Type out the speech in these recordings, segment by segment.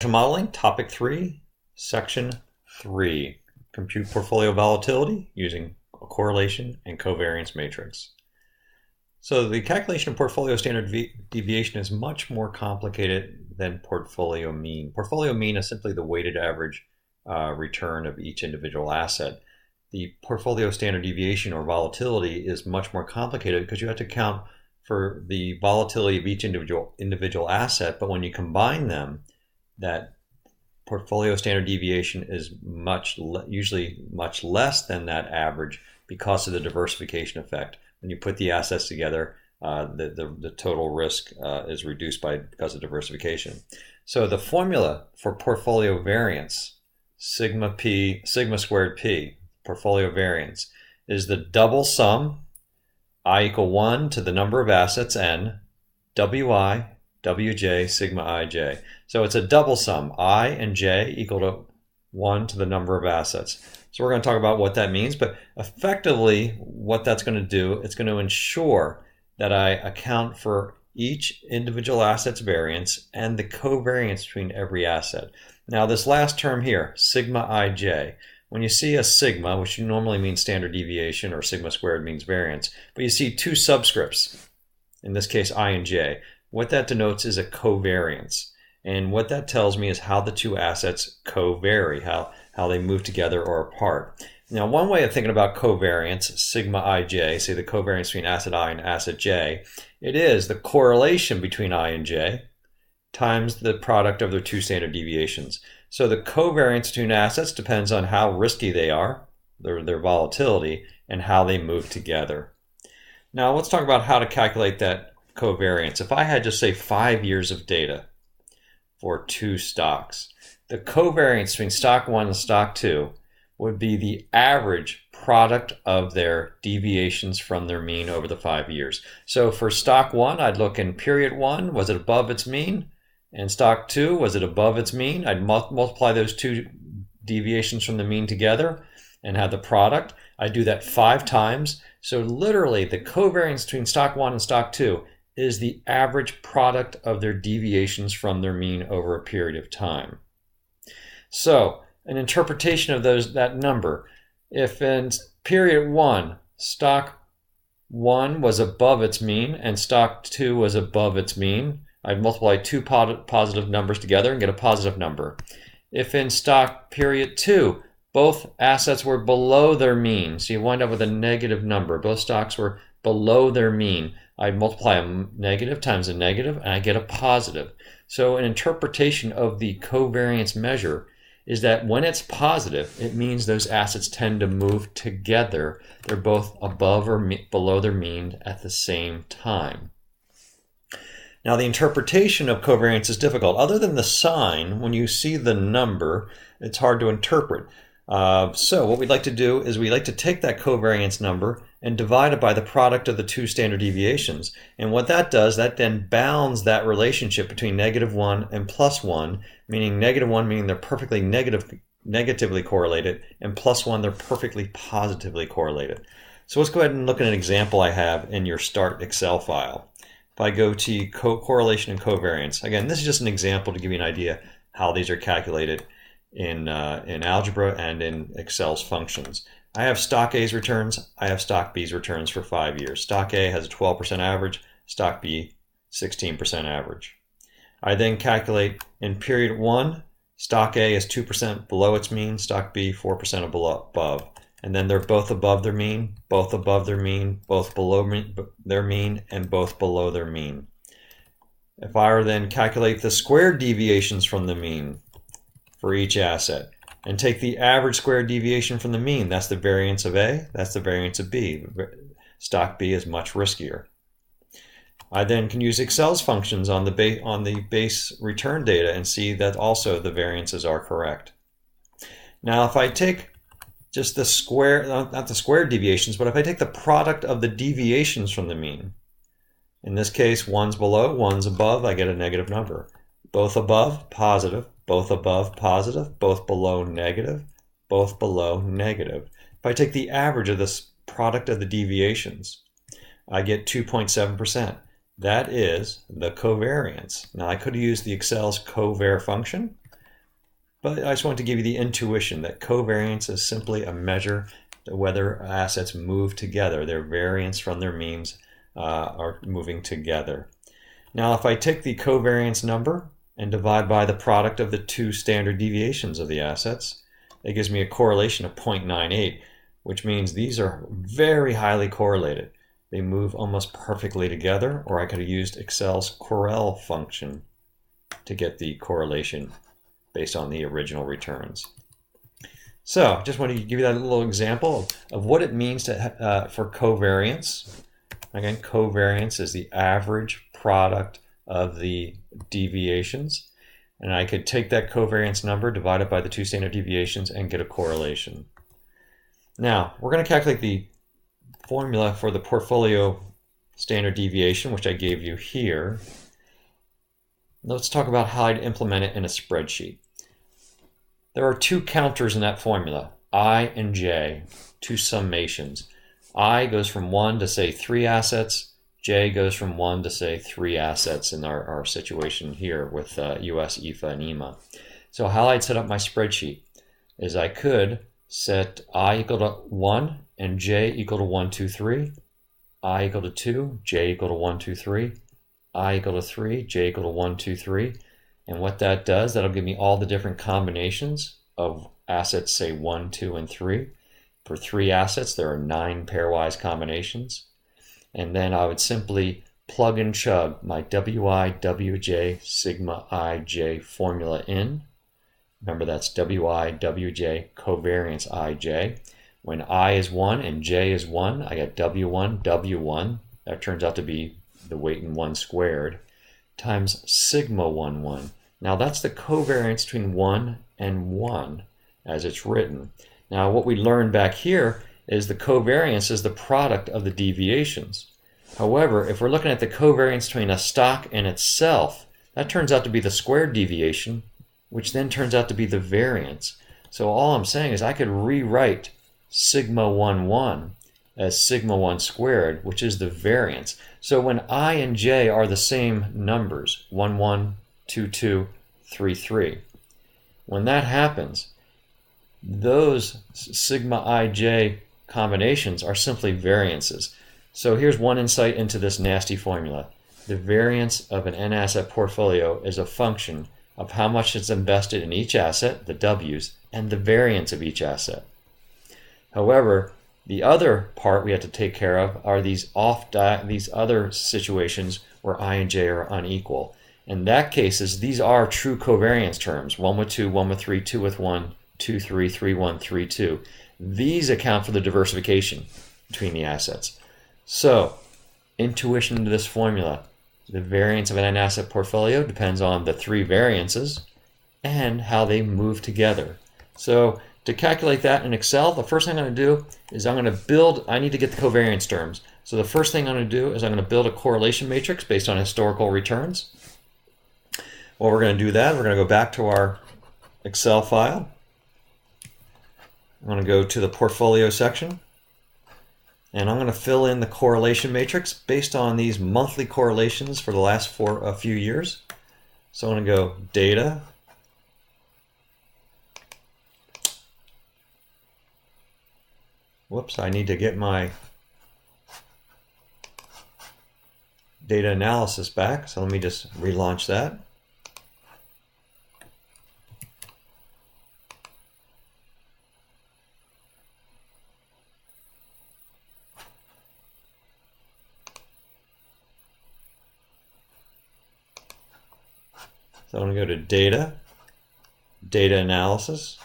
Modeling, Topic 3, Section 3, Compute Portfolio Volatility using a correlation and covariance matrix. So the calculation of portfolio standard deviation is much more complicated than portfolio mean. Portfolio mean is simply the weighted average return of each individual asset. The portfolio standard deviation or volatility is much more complicated because you have to account for the volatility of each individual asset, but when you combine them, that portfolio standard deviation is usually much less than that average because of the diversification effect. When you put the assets together, the total risk is reduced because of diversification. So the formula for portfolio variance, sigma squared p, portfolio variance, is the double sum I equal 1 to the number of assets n, wi, wj, sigma ij. So it's a double sum, I and j equal to 1 to the number of assets. So we're going to talk about what that means, but effectively what that's going to do, it's going to ensure that I account for each individual asset's variance and the covariance between every asset. Now this last term here, sigma ij, when you see a sigma, which normally means standard deviation, or sigma squared means variance, but you see two subscripts, in this case I and j, what that denotes is a covariance. And what that tells me is how the two assets covary, how they move together or apart. Now, one way of thinking about covariance, sigma ij, say the covariance between asset I and asset j, it is the correlation between I and j times the product of their two standard deviations. So the covariance between assets depends on how risky they are, their volatility, and how they move together. Now, let's talk about how to calculate that covariance. If I had just say 5 years of data for two stocks, the covariance between stock 1 and stock 2 would be the average product of their deviations from their mean over the 5 years. So for stock 1, I'd look in period 1, was it above its mean? And stock 2, was it above its mean? I'd multiply those two deviations from the mean together and have the product. I'd do that 5 times. So literally the covariance between stock 1 and stock 2 is the average product of their deviations from their mean over a period of time. So an interpretation of that number, if in period 1, stock 1 was above its mean and stock 2 was above its mean, I'd multiply two positive numbers together and get a positive number. If in stock period 2, both assets were below their mean, so you wind up with a negative number, both stocks were below their mean, I'd multiply a negative times a negative and I get a positive. So an interpretation of the covariance measure is that when it's positive, it means those assets tend to move together. They're both above or below their mean at the same time. Now the interpretation of covariance is difficult. Other than the sign, when you see the number, it's hard to interpret. So what we'd like to do is we like to take that covariance number and divide it by the product of the two standard deviations. And what that does, that then bounds that relationship between -1 and +1, meaning -1 meaning they're perfectly negatively correlated, and +1 they're perfectly positively correlated. So let's go ahead and look at an example I have in your Start Excel file. If I go to correlation and covariance, again, this is just an example to give you an idea how these are calculated in algebra and in Excel's functions. I have stock A's returns, I have stock B's returns for 5 years. Stock A has a 12% average, stock B 16% average. I then calculate in period 1, stock A is 2% below its mean, stock B 4% above. And then they're both above their mean, both above their mean, both below their mean, and both below their mean. If I were then calculate the squared deviations from the mean for each asset and take the average squared deviation from the mean, that's the variance of A, that's the variance of B. Stock B is much riskier. I then can use Excel's functions on the base return data and see that also the variances are correct. Now if I take just the square, not the squared deviations, but if I take the product of the deviations from the mean, in this case 1's below, 1's above, I get a negative number. Both above, positive, both above, positive, both below, negative, both below, negative. If I take the average of this product of the deviations, I get 2.7%. That is the covariance. Now I could have used the Excel's covar function, But I just want to give you the intuition that covariance is simply a measure of whether assets move together. Their variance from their means are moving together. Now, if I take the covariance number and divide by the product of the two standard deviations of the assets, it gives me a correlation of 0.98, which means these are very highly correlated. They move almost perfectly together, or I could have used Excel's Correl function to get the correlation based on the original returns. So just wanted to give you that little example of what it means for covariance. Again, covariance is the average product of the deviations. And I could take that covariance number, divide it by the two standard deviations, and get a correlation. Now, we're going to calculate the formula for the portfolio standard deviation, which I gave you here. Let's talk about how I'd implement it in a spreadsheet. There are two counters in that formula, I and J, two summations. I goes from 1 to, say, 3 assets. J goes from 1 to, say, 3 assets in our situation here with US, IFA, and EMA. So how I'd set up my spreadsheet is I could set I equal to 1 and J equal to 1, 2, 3. I equal to 2, J equal to 1, 2, 3. I equal to 3, J equal to 1, 2, 3. And what that does, that'll give me all the different combinations of assets, say 1, 2, and 3. For 3 assets, there are 9 pairwise combinations. And then I would simply plug and chug my Wi, Wj, sigma ij formula in. Remember, that's Wi, Wj, covariance ij. When I is 1 and j is 1, I get W1, W1. That turns out to be the weight in 1 squared, times sigma 1, 1. Now that's the covariance between 1 and 1 as it's written. Now what we learned back here is the covariance is the product of the deviations. However, if we're looking at the covariance between a stock and itself, that turns out to be the squared deviation, which then turns out to be the variance. So all I'm saying is I could rewrite sigma 1, 1 as sigma 1 squared, which is the variance. So when I and j are the same numbers, 1, 1, 2, 2, 3, 3, when that happens, those sigma ij combinations are simply variances. So here's one insight into this nasty formula. The variance of an n-asset portfolio is a function of how much is invested in each asset, the W's, and the variance of each asset. However, the other part we have to take care of are these other situations where I and j are unequal. In that cases, these are true covariance terms. 1 with 2, 1 with 3, 2 with 1, 2, 3, 3, 1, 3, 2. These account for the diversification between the assets. So, intuition into this formula. The variance of an n-asset portfolio depends on the 3 variances and how they move together. So, to calculate that in Excel, the first thing I'm going to do is I need to get the covariance terms. So the first thing I'm going to do is I'm going to build a correlation matrix based on historical returns. Well, we're going to do that. We're going to go back to our Excel file. I'm going to go to the portfolio section. And I'm going to fill in the correlation matrix based on these monthly correlations for the last a few years. So I'm going to go Data, whoops, I need to get my data analysis back, so let me just relaunch that. So I'm going to go to Data, Data Analysis,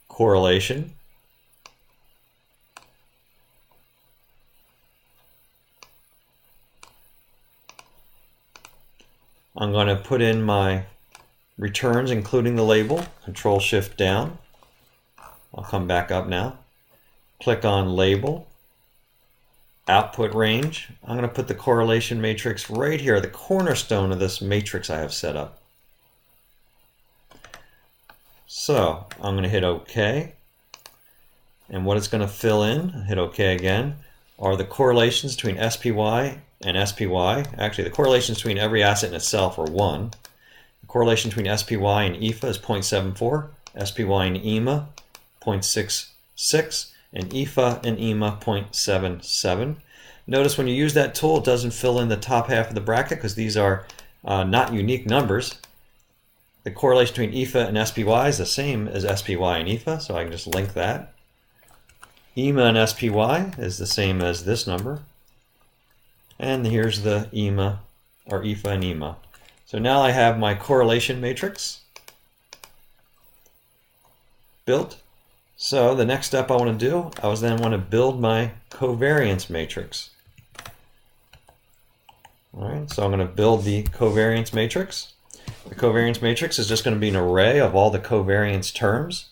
Correlation, I'm going to put in my returns including the label, Control Shift down. I'll come back up now. Click on Label, Output Range. I'm going to put the correlation matrix right here, the cornerstone of this matrix I have set up. So I'm going to hit OK. And what it's going to fill in, hit OK again, are the correlations between SPY and SPY. Actually, the correlations between every asset in itself are 1. The correlation between SPY and EFA is 0.74, SPY and EMA 0.66, and EFA and EMA 0.77. Notice when you use that tool, it doesn't fill in the top half of the bracket because these are not unique numbers. The correlation between EFA and SPY is the same as SPY and EFA, so I can just link that. EMA and SPY is the same as this number. And here's the EMA, or EFA and EMA. So now I have my correlation matrix built. So the next step I want to do, I then want to build my covariance matrix. All right, so I'm going to build the covariance matrix. The covariance matrix is just going to be an array of all the covariance terms.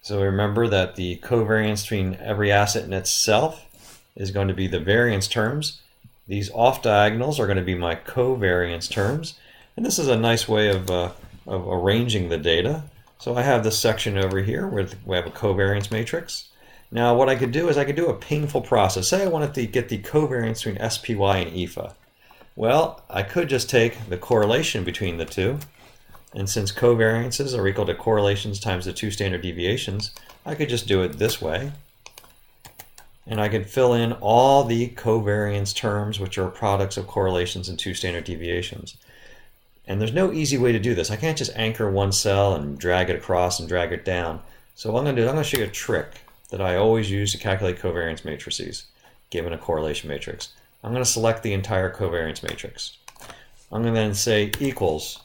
So remember that the covariance between every asset in itself is going to be the variance terms. These off diagonals are going to be my covariance terms. And this is a nice way of arranging the data. So I have this section over here where we have a covariance matrix. Now what I could do is I could do a painful process. Say I wanted to get the covariance between SPY and EFA. Well, I could just take the correlation between the two, and since covariances are equal to correlations times the 2 standard deviations, I could just do it this way. And I could fill in all the covariance terms, which are products of correlations and 2 standard deviations. And there's no easy way to do this. I can't just anchor one cell and drag it across and drag it down. So what I'm going to do, I'm going to show you a trick that I always use to calculate covariance matrices, given a correlation matrix. I'm going to select the entire covariance matrix. I'm going to then say equals.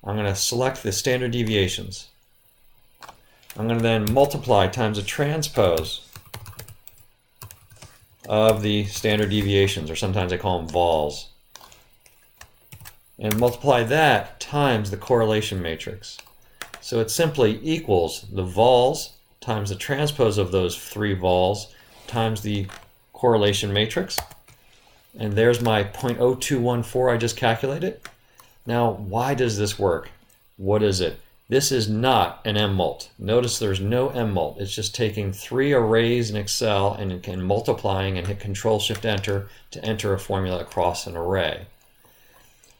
I'm going to select the standard deviations. I'm going to then multiply times the transpose of the standard deviations, or sometimes I call them vols. And multiply that times the correlation matrix. So it simply equals the vols times the transpose of those 3 vols times the correlation matrix. And there's my 0.0214 I just calculated. Now, why does this work? What is it? This is not an M-mult. Notice there's no M-mult. It's just taking 3 arrays in Excel and multiplying and hit Control-Shift-Enter to enter a formula across an array.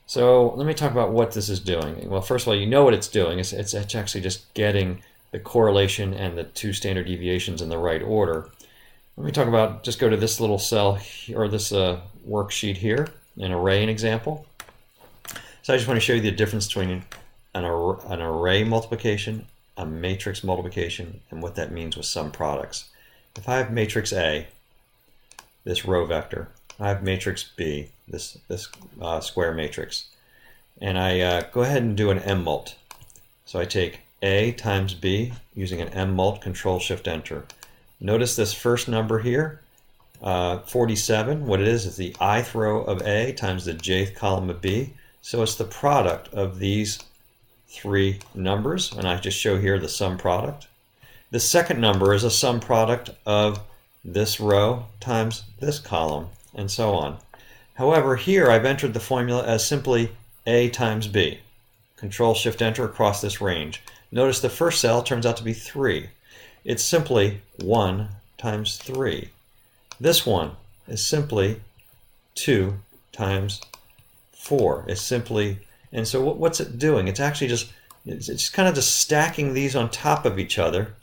So let me talk about what this is doing. Well, first of all, you know what it's doing. It's actually just getting the correlation and the 2 standard deviations in the right order. Let me talk about, just go to this little cell, or this worksheet here, an array example. So I just want to show you the difference between an array multiplication, a matrix multiplication, and what that means with some products. If I have matrix A, this row vector, I have matrix B, this square matrix, and I go ahead and do an M-mult. So I take A times B using an M-mult, Control-Shift-Enter. Notice this first number here, 47, what it is the ith row of A times the jth column of B. So it's the product of these 3 numbers, and I just show here the sum product. The second number is a sum product of this row times this column, and so on. However, here I've entered the formula as simply A times B. Control-Shift-Enter across this range. Notice the first cell turns out to be 3. It's simply 1 times 3. This one is simply 2 times 4. It's simply, and so what's it doing? It's actually it's kind of just stacking these on top of each other,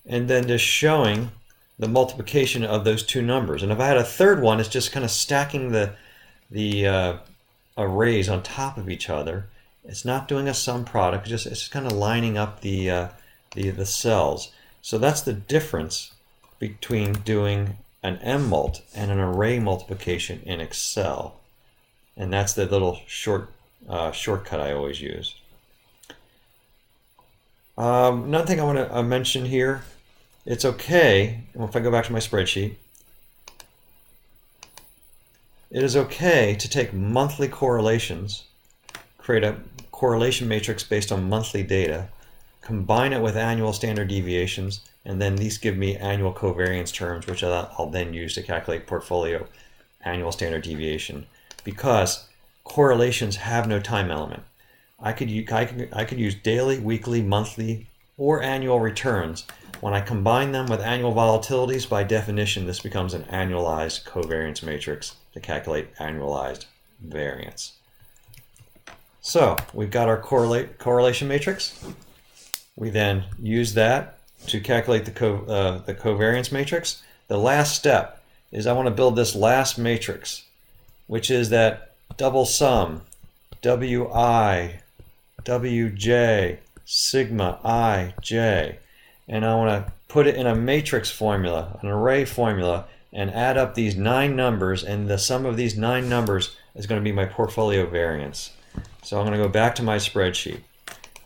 and then just showing the multiplication of those 2 numbers. And if I had a third one, it's just kind of stacking the arrays on top of each other. It's not doing a sum product. It's just kind of lining up the cells. So that's the difference between doing an M-mult and an array multiplication in Excel. And that's the little shortcut I always use. Another thing I want to mention here, it's okay, if I go back to my spreadsheet, it is okay to take monthly correlations, create a correlation matrix based on monthly data, combine it with annual standard deviations, and then these give me annual covariance terms, which I'll then use to calculate portfolio annual standard deviation. Because correlations have no time element. I could use daily, weekly, monthly or annual returns. When I combine them with annual volatilities, by definition, this becomes an annualized covariance matrix to calculate annualized variance. So we've got our correlation matrix. We then use that to calculate the covariance matrix. The last step is I want to build this last matrix, which is that double sum, Wi, Wj, sigma ij, and I want to put it in a matrix formula, an array formula, and add up these 9 numbers, and the sum of these 9 numbers is going to be my portfolio variance. So I'm going to go back to my spreadsheet.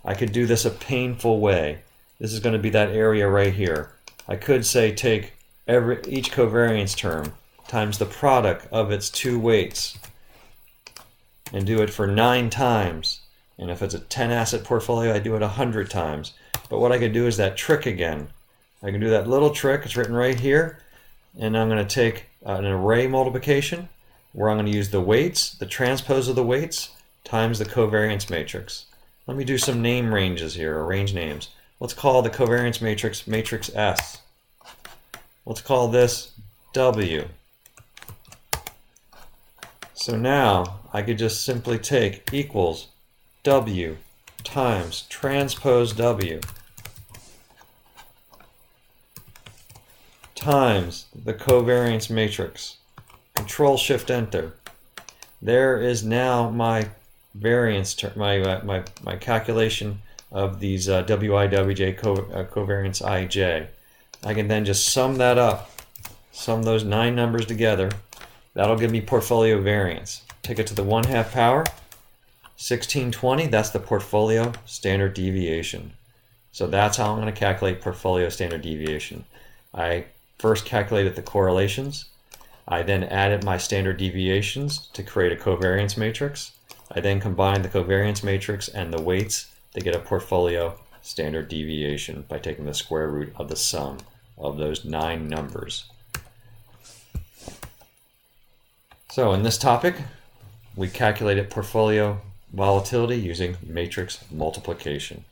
I could do this a painful way. This is going to be that area right here. I could say take each covariance term times the product of its 2 weights and do it for 9 times. And if it's a 10 asset portfolio, I do it 100 times. But what I could do is that trick again. I can do that little trick, it's written right here, and I'm going to take an array multiplication where I'm going to use the weights, the transpose of the weights, times the covariance matrix. Let me do some name ranges here, or range names. Let's call the covariance matrix matrix S. Let's call this W. So now I could just simply take equals W times transpose W times the covariance matrix. Control Shift Enter. There is now my variance, my calculation of these Wi, Wj, covariance ij. I can then just sum that up, sum those 9 numbers together. That'll give me portfolio variance. Take it to the 1/2 power. 1620, that's the portfolio standard deviation. So that's how I'm going to calculate portfolio standard deviation. I first calculated the correlations. I then added my standard deviations to create a covariance matrix. I then combined the covariance matrix and the weights to get a portfolio standard deviation by taking the square root of the sum of those 9 numbers. So in this topic, we calculated portfolio volatility using matrix multiplication.